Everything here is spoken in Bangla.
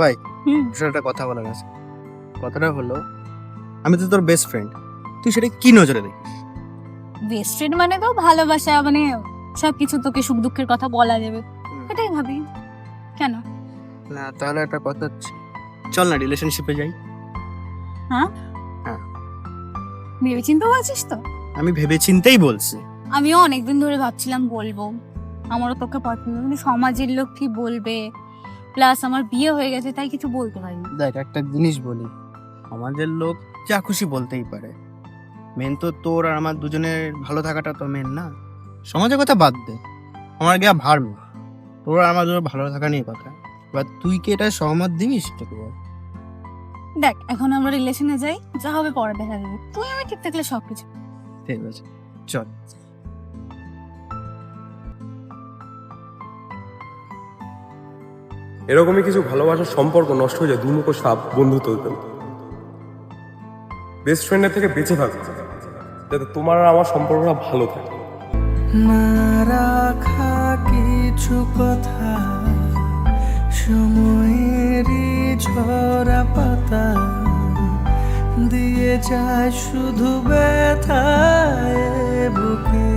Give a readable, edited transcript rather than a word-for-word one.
ভাই হুম। একটা কথা বলার আছে। কথাটা হলো, আমি তো তোর বেস্ট ফ্রেন্ড, তুই সেটা কি নজরে দেখিস? বেস্ট ফ্রেন্ড মানে তো ভালোবাসা, মানে সবকিছু তোকে সুখ দুঃখের কথা বলা যাবে, এটাই ভাবি। কেন? না তাহলে একটা কথা হচ্ছে, চল না রিলেশনশিপে যাই। হ্যাঁ, হ্যাঁ, ভেবে চিন্তে বলছিস তো? আমি ভেবে চিন্তেই বলছি। আমিও অনেকদিন ধরে ভাবছিলাম বলবো, আমারও তোকে পছন্দ, কিন্তু সমাজের লোক কি বলবে, প্লাস আমার বিয়ে হয়ে গেছে তাই কিছু বলতে পারিনি। দেখ একটা জিনিস বলি, আমাদের লোক যা খুশি বলতেই পারে, মেন তো তোর আর আমার দুজনের ভালো থাকাটা তো মেন না। সমাজের কথা বাদ দে, আমার গিয়া ভাড়, তোর আর আমার দুজনের ভালো থাকা নিয়ে কথা। এবার তুই কি এটা সহমত দিবি সেটা কি বল? দেখ এখন আমরা রিলেশনে যাই, যা হবে পরে দেখা যাবে, তুই আমি ঠিক থাকলে সবকিছু। ঠিক আছে, চল। এরকমই কিছু ভালোবাসার সম্পর্ক নষ্ট হয়ে যায় দুমুখো সাপ বন্ধুত্ব হতেন। বেস্ট ফ্রেন্ডের থেকে বেঁচে থাকবে যাতে তোমার আর আমার সম্পর্কটা ভালো থাকে। না রাখা কিছু কথা সময়েরই ঝরা পাতা দিয়ে যায় শুধু ব্যথায় বুকে।